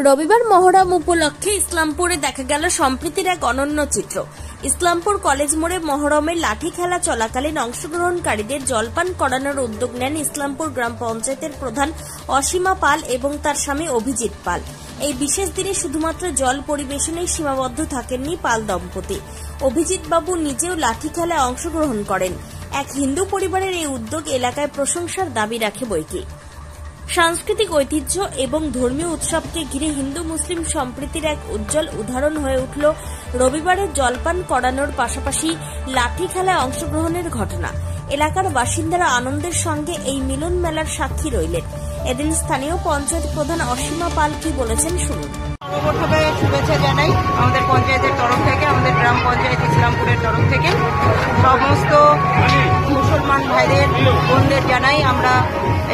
রবিবার মহরম উপলক্ষে ইসলামপুরে দেখা গেল সম্প্রীতির এক অনন্য চিত্র। ইসলামপুর কলেজ মোড়ে মহরমের লাঠি খেলা চলাকালীন অংশগ্রহণকারীদের জলপান করানোর উদ্যোগ নেন ইসলামপুর গ্রাম পঞ্চায়েতের প্রধান অসীমা পাল এবং তার স্বামী অভিজিৎ পাল। এই বিশেষ দিনে শুধুমাত্র জল পরিবেশনেই সীমাবদ্ধ থাকেননি পাল দম্পতি। অভিজিৎ বাবু নিজেও লাঠি খেলায় অংশগ্রহণ করেন। এক হিন্দু পরিবারের এই উদ্যোগ এলাকায় প্রশংসার দাবি রাখে বইকি। সাংস্কৃতিক ঐতিহ্য এবং ধর্মীয় উৎসবকে ঘিরে হিন্দু মুসলিম সম্প্রীতির এক উজ্জ্বল উদাহরণ হয়ে উঠল রবিবারের জলপান করানোর পাশাপাশি লাঠি খেলায় অংশগ্রহণের ঘটনা। এলাকার বাসিন্দারা আনন্দের সঙ্গে এই মিলন মেলার সাক্ষী রইলেন। এদিন স্থানীয় পঞ্চায়েত প্রধান অসীমা পাল কি বলেছেন শুনুন। সর্বপ্রথমে শুভেচ্ছা জানাই আমাদের পঞ্চায়েতের তরফ থেকে, আমাদের গ্রাম পঞ্চায়েত ইসলামপুরের তরফ থেকে সমস্ত মুসলমান ভাইদের বোনদের জানাই আমরা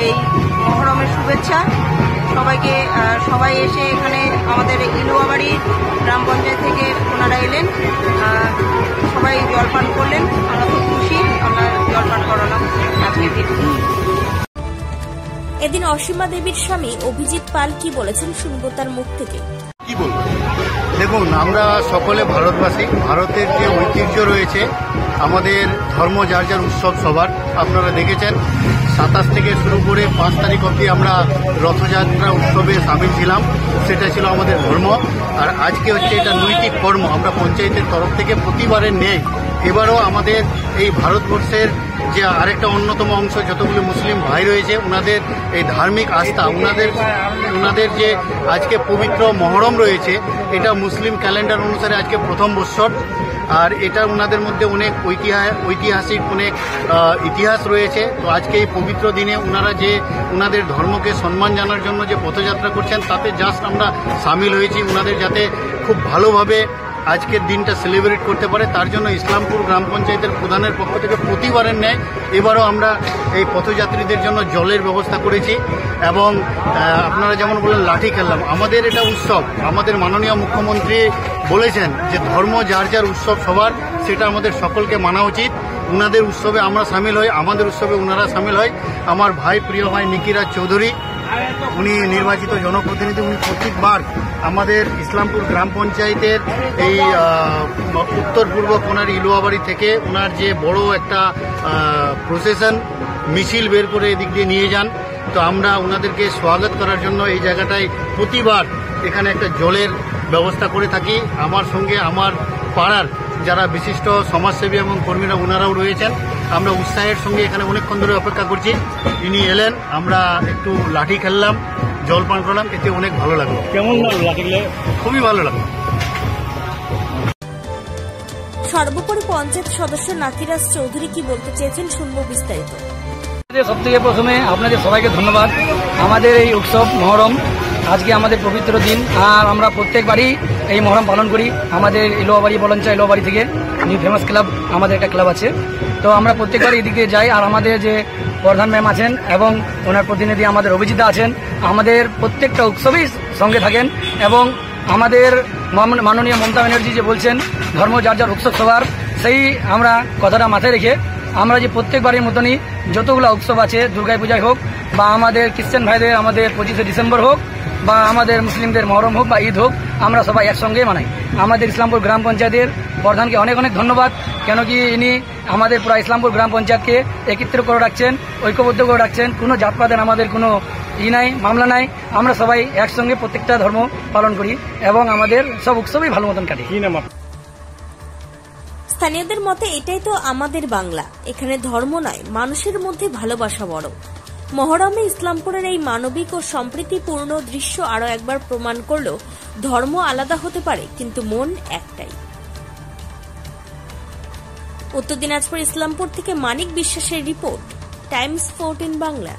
এই মহরমের শুভেচ্ছা। সবাই এসে এখানে আমাদের ইলুয়াবাড়ি গ্রাম পঞ্চায়েত থেকে ওনারা এলেন, সবাই জলপান করলেন। আমরা খুব খুশি, আমরা জলপান করালাম আজকের দিন। এদিন অসীমা দেবীর স্বামী অভিজিৎ পাল কি বলেছেন শুনবো তার মুখ থেকে। কি বলবো, দেখুন আমরা সকলে ভারতবাসী। ভারতের যে ঐতিহ্য রয়েছে, আমাদের ধর্ম যার যার উৎসব সবার, আপনারা দেখেছেন 27 থেকে শুরু করে 5 তারিখ অবধি আমরা রথযাত্রা উৎসবে সামিল ছিলাম। সেটা ছিল আমাদের ধর্ম। আর আজকে হচ্ছে এটা নৈতিক কর্ম। আমরা পঞ্চায়েতের তরফ থেকে প্রতিবারের নেই, এবারও আমাদের এই ভারতবর্ষের যে আরেকটা অন্যতম অংশ যতগুলো মুসলিম ভাই রয়েছে, ওনাদের এই ধার্মিক আস্থা, ওনাদের যে আজকে পবিত্র মহরম রয়েছে, এটা মুসলিম ক্যালেন্ডার অনুসারে আজকে প্রথম বৎসর। আর এটা ওনাদের মধ্যে অনেক ঐতিহাসিক অনেক ইতিহাস রয়েছে। তো আজকে এই পবিত্র দিনে ওনারা যে ওনাদের ধর্মকে সম্মান জানার জন্য যে পথযাত্রা করছেন, তাতে জাস্ট আমরা সামিল হয়েছি। ওনাদের যাতে খুব ভালোভাবে আজকের দিনটা সেলিব্রেট করতে পারে, তার জন্য ইসলামপুর গ্রাম পঞ্চায়েতের প্রধানের পক্ষ থেকে প্রতিবারের ন্যায় এবারও আমরা এই পথযাত্রীদের জন্য জলের ব্যবস্থা করেছি। এবং আপনারা যেমন বললেন লাঠি খেললাম, আমাদের এটা উৎসব। আমাদের মাননীয় মুখ্যমন্ত্রী বলেছেন যে ধর্ম যার যার উৎসব সবার, সেটা আমাদের সকলকে মানা উচিত। ওনাদের উৎসবে আমরা সামিল হই, আমাদের উৎসবে ওনারা সামিল হয়। আমার প্রিয় ভাই নিকিরাজ চৌধুরী, উনি নির্বাচিত জনপ্রতিনিধি। উনি প্রত্যেকবার আমাদের ইসলামপুর গ্রাম পঞ্চায়েতের এই উত্তর পূর্ব কোণার ইলুয়াবাড়ি থেকে ওনার যে বড় একটা প্রসেশন মিছিল বের করে এদিক দিয়ে নিয়ে যান। তো আমরা ওনাদেরকে স্বাগত করার জন্য এই জায়গাটায় প্রতিবার এখানে একটা জলের ব্যবস্থা করে থাকি। আমার সঙ্গে আমার পাড়ার যারা বিশিষ্ট সমাজসেবী এবং কর্মীরা ওনারাও রয়েছেন। আমরা উৎসাহের সঙ্গে এখানে অনেকক্ষণ ধরে অপেক্ষা করছি। ইনি এলেন, আমরা একটু লাঠি খেললাম, জলপান করলাম, এতে অনেক ভালো লাগলো। কেমন লাঠি খেলে? খুবই ভালো লাগলো। সর্বোপরি পঞ্চায়েত সদস্য নাকিরাজ চৌধুরী কি বলতে চেয়েছেন শুনবো বিস্তারিত। সব থেকে প্রথমে আপনাদের সবাইকে ধন্যবাদ। আমাদের এই উৎসব মহরম আজকে আমাদের পবিত্র দিন, আর আমরা প্রত্যেকবারই এই মহরম পালন করি। আমাদের ইলুয়াবাড়ি বলঞ্চা ইলুয়াবাড়ি থেকে নিউ ফেমাস ক্লাব, আমাদের একটা ক্লাব আছে। তো আমরা প্রত্যেকবারই এদিকে যাই। আর আমাদের যে প্রধান ম্যাম আছেন এবং ওনার প্রতিনিধি আমাদের অভিজিৎদা আছেন, আমাদের প্রত্যেকটা উৎসবেই সঙ্গে থাকেন। এবং আমাদের মাননীয় মমতা ব্যানার্জি যে বলছেন ধর্ম যার যার উৎসব সবার, সেই আমরা কথাটা মাথায় রেখে আমরা যে প্রত্যেকবারের মতনই যতগুলো উৎসব আছে, দুর্গা পূজায় হোক বা আমাদের খ্রিস্টান ভাইদের আমাদের 25শে ডিসেম্বর হোক বা আমাদের মুসলিমদের মহরম হোক বা ঈদ হোক, আমরা সবাই একসঙ্গে মানাই। আমাদের ইসলামপুর গ্রাম পঞ্চায়েতের প্রধানকে অনেক অনেক ধন্যবাদ, কেন কি ইনি আমাদের পুরো ইসলামপুর গ্রাম পঞ্চায়েতকে একত্রিত করে রাখছেন, ঐক্যবদ্ধ করে রাখছেন। কোনো জাতপাতের আমাদের কোনো নাই, মামলা নাই। আমরা সবাই একসঙ্গে প্রত্যেকটা ধর্ম পালন করি এবং আমাদের সব উৎসবই ভালো মতন কাটে। স্থানীয়দের মতে এটাই তো আমাদের বাংলা, এখানে ধর্ম নয়, মানুষের মধ্যে ভালোবাসা বড়। মহরমে ইসলামপুরের এই মানবিক ও সম্প্রীতিপূর্ণ দৃশ্য আরো একবার প্রমাণ করল ধর্ম আলাদা হতে পারে, কিন্তু মন একটাই। উত্তর দিনাজপুর ইসলামপুর থেকে মানিক বিশ্বাসের রিপোর্ট, টাইমস 14 বাংলা।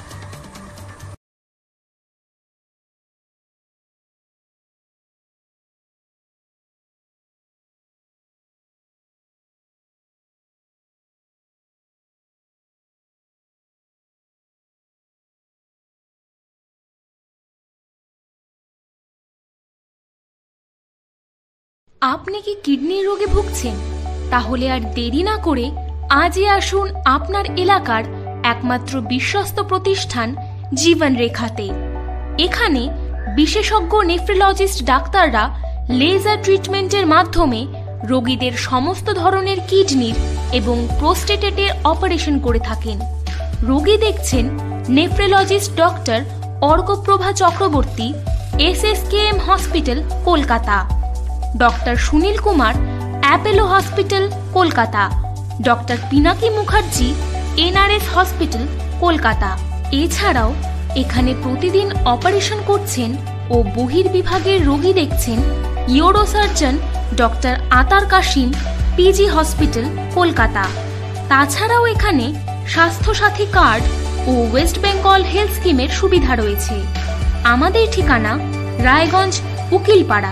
আপনি কি কিডনি রোগে ভুগছেন? তাহলে আর দেরি না করে আজই আসুন আপনার এলাকার একমাত্র বিশ্বস্ত প্রতিষ্ঠান জীবন রেখাতে। এখানে বিশেষজ্ঞ নেফ্রোলজিস্ট ডাক্তাররা লেজার ট্রিটমেন্টের মাধ্যমে রোগীদের সমস্ত ধরনের কিডনির এবং প্রোস্টেটের অপারেশন করে থাকেন। রোগী দেখছেন nephrologist doctor Arkaprabha Chakraborty, SSKM hospital, Kolkata. Doctor Sunil Kumar, Apollo hospital, Kolkata. Doctor Pinaki Mukherjee, NRS hospital, Kolkata. এছাড়াও এখানে প্রতিদিন অপারেশন করছেন ও বহির্বিভাগের রোগী দেখছেন ইউরোসার্জন ডক্টর আতার কাশিম, PG হসপিটাল, কলকাতা। তাছাড়াও এখানে স্বাস্থ্যসাথী কার্ড ও ওয়েস্ট বেঙ্গল হেলথ স্কিমের সুবিধা রয়েছে। আমাদের ঠিকানা রায়গঞ্জ, উকিলপাড়া।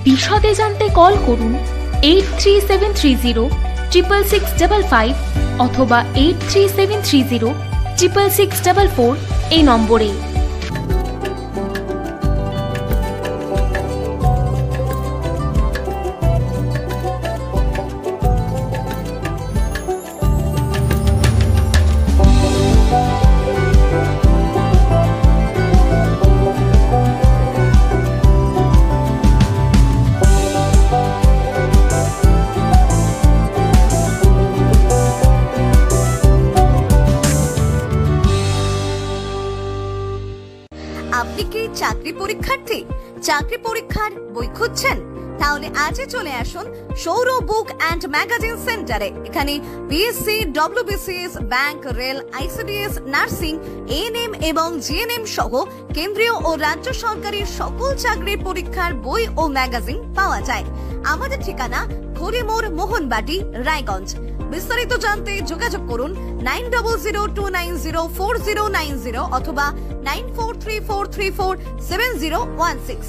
বিশদে জানতে কল করুন 8373066655 অথবা 8373066644 এই নম্বরে। আপনি কি চাকরি পরীক্ষার্থী? চাকরি পরীক্ষার বই খুঁজছেন? তাহলে আজই চলে আসুন সৌর বুক অ্যান্ড ম্যাগাজিন সেন্টারে। এখানে BSc, WBCS, bank, rail, ICDS, nursing, ANM এবং GNM সহ কেন্দ্রীয় ও রাজ্য সরকারি সকল চাকরির পরীক্ষার বই ও ম্যাগাজিন পাওয়া যায়। আমাদের ঠিকানা খড়িমোড়, মোহনবাটি, রায়গঞ্জ। বিস্তারিত জানতে যোগাযোগ করুন 9002904090 অথবা 9434347016।